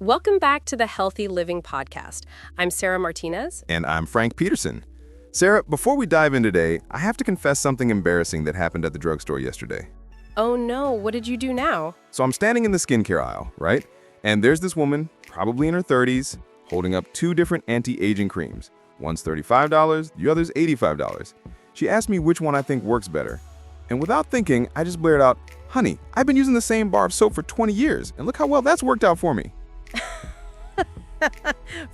Welcome back to the Healthy Living Podcast. I'm Sarah Martinez. And I'm Frank Peterson. Sarah, before we dive in today, I have to confess something embarrassing that happened at the drugstore yesterday. Oh no, what did you do now? So I'm standing in the skincare aisle, right? And there's this woman, probably in her 30s, holding up two different anti-aging creams. One's $35, the other's $85. She asked me which one I think works better. And without thinking, I just blared out, "Honey, I've been using the same bar of soap for 20 years, and look how well that's worked out for me."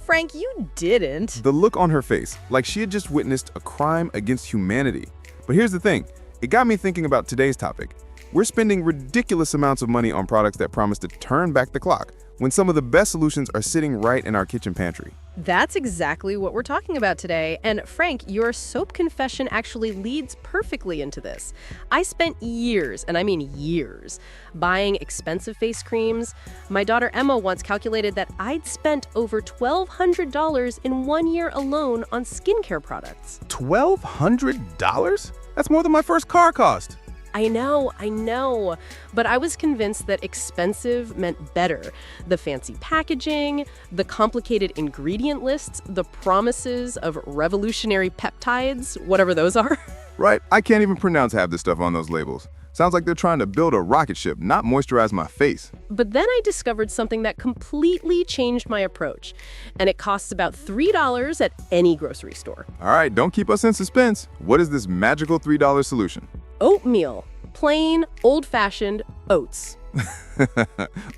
Frank, you didn't. The look on her face, like she had just witnessed a crime against humanity. But here's the thing, it got me thinking about today's topic. We're spending ridiculous amounts of money on products that promise to turn back the clock, when some of the best solutions are sitting right in our kitchen pantry. That's exactly what we're talking about today. And Frank, your soap confession actually leads perfectly into this. I spent years, and I mean years, buying expensive face creams. My daughter Emma once calculated that I'd spent over $1,200 in 1 year alone on skincare products. $1,200? That's more than my first car cost. I know, but I was convinced that expensive meant better. The fancy packaging, the complicated ingredient lists, the promises of revolutionary peptides, whatever those are. Right, I can't even pronounce half the stuff on those labels. Sounds like they're trying to build a rocket ship, not moisturize my face. But then I discovered something that completely changed my approach, and it costs about $3 at any grocery store. All right, don't keep us in suspense. What is this magical $3 solution? Oatmeal. Plain, old-fashioned oats.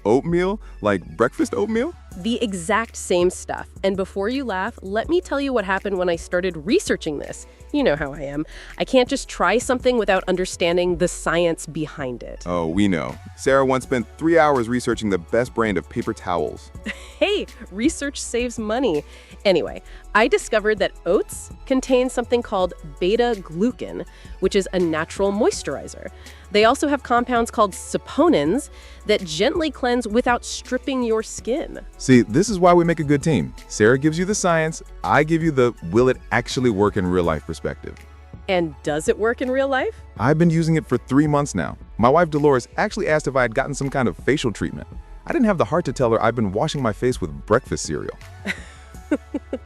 Oatmeal? Like breakfast oatmeal? The exact same stuff. And before you laugh, let me tell you what happened when I started researching this. You know how I am. I can't just try something without understanding the science behind it. Oh, we know. Sarah once spent 3 hours researching the best brand of paper towels. Hey, research saves money. Anyway, I discovered that oats contain something called beta-glucan, which is a natural moisturizer. They also have compounds called saponins that gently cleanse without stripping your skin. See, this is why we make a good team. Sarah gives you the science, I give you the will it actually work in real life perspective. And does it work in real life? I've been using it for 3 months now. My wife Dolores actually asked if I had gotten some kind of facial treatment. I didn't have the heart to tell her I've been washing my face with breakfast cereal.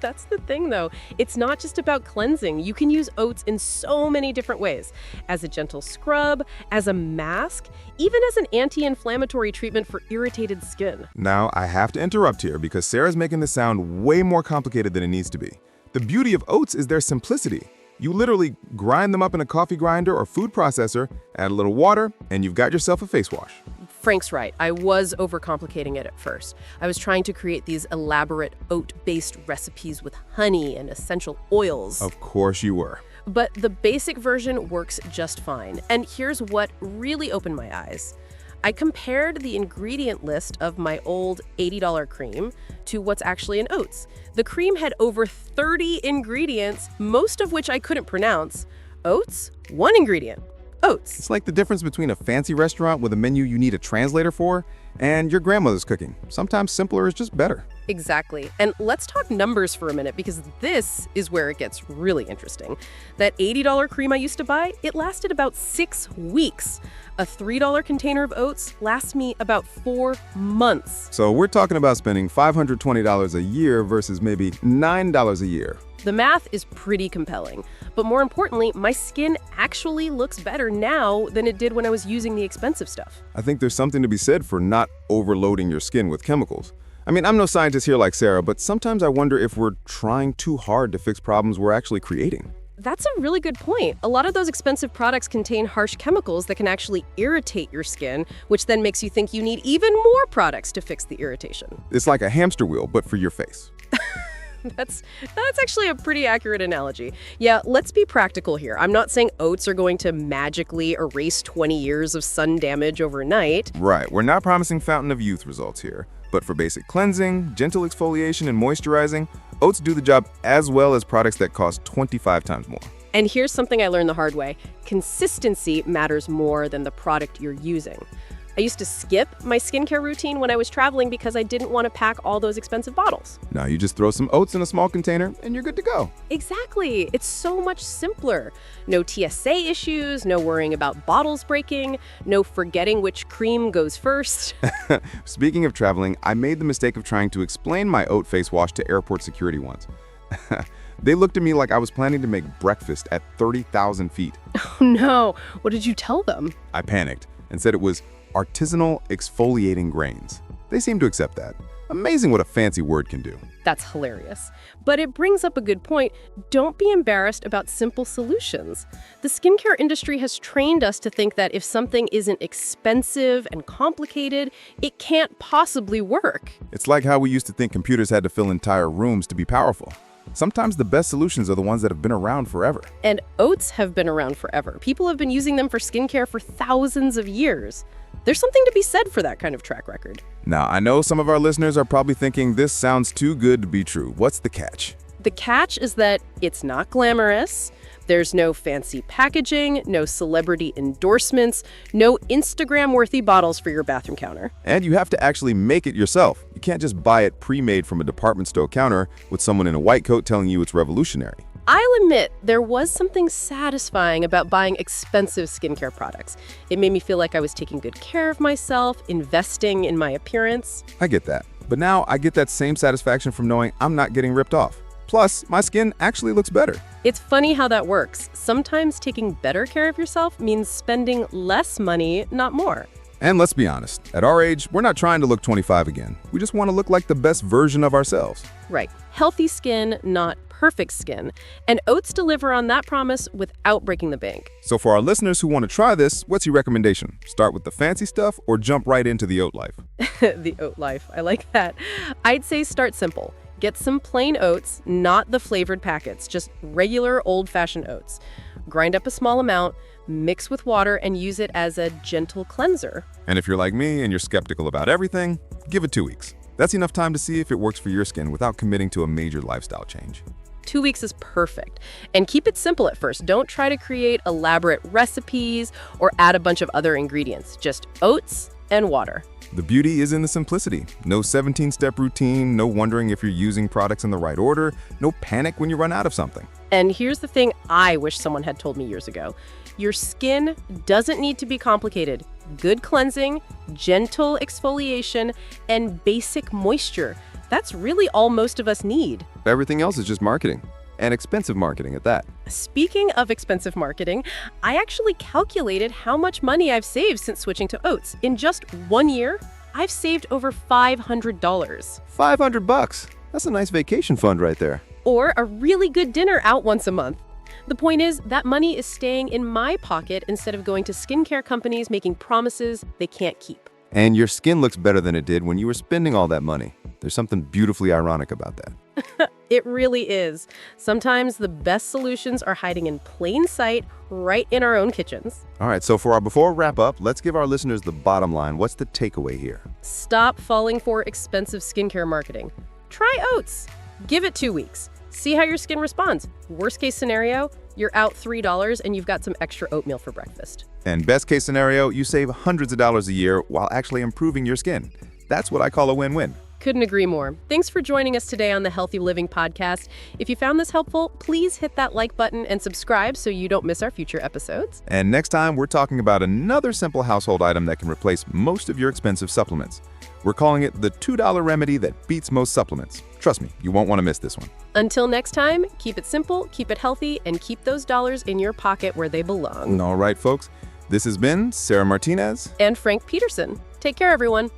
That's the thing, though. It's not just about cleansing. You can use oats in so many different ways. As a gentle scrub, as a mask, even as an anti-inflammatory treatment for irritated skin. Now, I have to interrupt here because Sarah's making this sound way more complicated than it needs to be. The beauty of oats is their simplicity. You literally grind them up in a coffee grinder or food processor, add a little water, and you've got yourself a face wash. Frank's right. I was overcomplicating it at first. I was trying to create these elaborate oat-based recipes with honey and essential oils. Of course you were. But the basic version works just fine. And here's what really opened my eyes. I compared the ingredient list of my old $80 cream to what's actually in oats. The cream had over 30 ingredients, most of which I couldn't pronounce. Oats, 1 ingredient. Oats. It's like the difference between a fancy restaurant with a menu you need a translator for and your grandmother's cooking. Sometimes simpler is just better. Exactly. And let's talk numbers for a minute because this is where it gets really interesting. That $80 cream I used to buy, it lasted about 6 weeks. A $3 container of oats lasts me about 4 months. So we're talking about spending $520 a year versus maybe $9 a year. The math is pretty compelling. But more importantly, my skin actually looks better now than it did when I was using the expensive stuff. I think there's something to be said for not overloading your skin with chemicals. I mean, I'm no scientist here like Sarah, but sometimes I wonder if we're trying too hard to fix problems we're actually creating. That's a really good point. A lot of those expensive products contain harsh chemicals that can actually irritate your skin, which then makes you think you need even more products to fix the irritation. It's like a hamster wheel, but for your face. That's actually a pretty accurate analogy. Yeah, let's be practical here. I'm not saying oats are going to magically erase 20 years of sun damage overnight. Right, we're not promising fountain of youth results here. But for basic cleansing, gentle exfoliation, and moisturizing, oats do the job as well as products that cost 25 times more. And here's something I learned the hard way. Consistency matters more than the product you're using. I used to skip my skincare routine when I was traveling because I didn't want to pack all those expensive bottles. Now you just throw some oats in a small container and you're good to go. Exactly. It's so much simpler. No TSA issues, no worrying about bottles breaking, no forgetting which cream goes first. Speaking of traveling, I made the mistake of trying to explain my oat face wash to airport security once. They looked at me like I was planning to make breakfast at 30,000 feet. Oh no, what did you tell them? I panicked and said it was artisanal exfoliating grains. They seemed to accept that. Amazing what a fancy word can do. That's hilarious. But it brings up a good point. Don't be embarrassed about simple solutions. The skincare industry has trained us to think that if something isn't expensive and complicated, it can't possibly work. It's like how we used to think computers had to fill entire rooms to be powerful. Sometimes the best solutions are the ones that have been around forever. And oats have been around forever. People have been using them for skincare for thousands of years. There's something to be said for that kind of track record. Now, I know some of our listeners are probably thinking this sounds too good to be true. What's the catch? The catch is that it's not glamorous. There's no fancy packaging, no celebrity endorsements, no Instagram-worthy bottles for your bathroom counter. And you have to actually make it yourself. You can't just buy it pre-made from a department store counter with someone in a white coat telling you it's revolutionary. I'll admit, there was something satisfying about buying expensive skincare products. It made me feel like I was taking good care of myself, investing in my appearance. I get that. But now I get that same satisfaction from knowing I'm not getting ripped off. Plus, my skin actually looks better. It's funny how that works. Sometimes taking better care of yourself means spending less money, not more. And let's be honest, at our age, we're not trying to look 25 again. We just want to look like the best version of ourselves. Right. Healthy skin, not perfect skin. And oats deliver on that promise without breaking the bank. So for our listeners who want to try this, what's your recommendation? Start with the fancy stuff or jump right into the oat life? The oat life. I like that. I'd say start simple. Get some plain oats, not the flavored packets, just regular old-fashioned oats. Grind up a small amount, mix with water, and use it as a gentle cleanser. And if you're like me and you're skeptical about everything, give it 2 weeks. That's enough time to see if it works for your skin without committing to a major lifestyle change. 2 weeks is perfect. And keep it simple at first. Don't try to create elaborate recipes or add a bunch of other ingredients. Just oats and water. The beauty is in the simplicity. No 17-step routine, no wondering if you're using products in the right order, no panic when you run out of something. And here's the thing I wish someone had told me years ago. Your skin doesn't need to be complicated. Good cleansing, gentle exfoliation, and basic moisture. That's really all most of us need. Everything else is just marketing, and expensive marketing at that. Speaking of expensive marketing, I actually calculated how much money I've saved since switching to oats. In just 1 year, I've saved over $500. $500? That's a nice vacation fund right there. Or a really good dinner out once a month. The point is, that money is staying in my pocket instead of going to skincare companies making promises they can't keep. And your skin looks better than it did when you were spending all that money. There's something beautifully ironic about that. It really is. Sometimes the best solutions are hiding in plain sight right in our own kitchens. All right, so for our before wrap up, let's give our listeners the bottom line. What's the takeaway here? Stop falling for expensive skincare marketing. Try oats. Give it 2 weeks. See how your skin responds. Worst case scenario, you're out $3 and you've got some extra oatmeal for breakfast. And best case scenario, you save hundreds of dollars a year while actually improving your skin. That's what I call a win-win. Couldn't agree more. Thanks for joining us today on the Healthy Living Podcast. If you found this helpful, please hit that like button and subscribe so you don't miss our future episodes. And next time, we're talking about another simple household item that can replace most of your expensive supplements. We're calling it the $2 remedy that beats most supplements. Trust me, you won't want to miss this one. Until next time, keep it simple, keep it healthy, and keep those dollars in your pocket where they belong. All right, folks. This has been Sarah Martinez and Frank Peterson. Take care, everyone.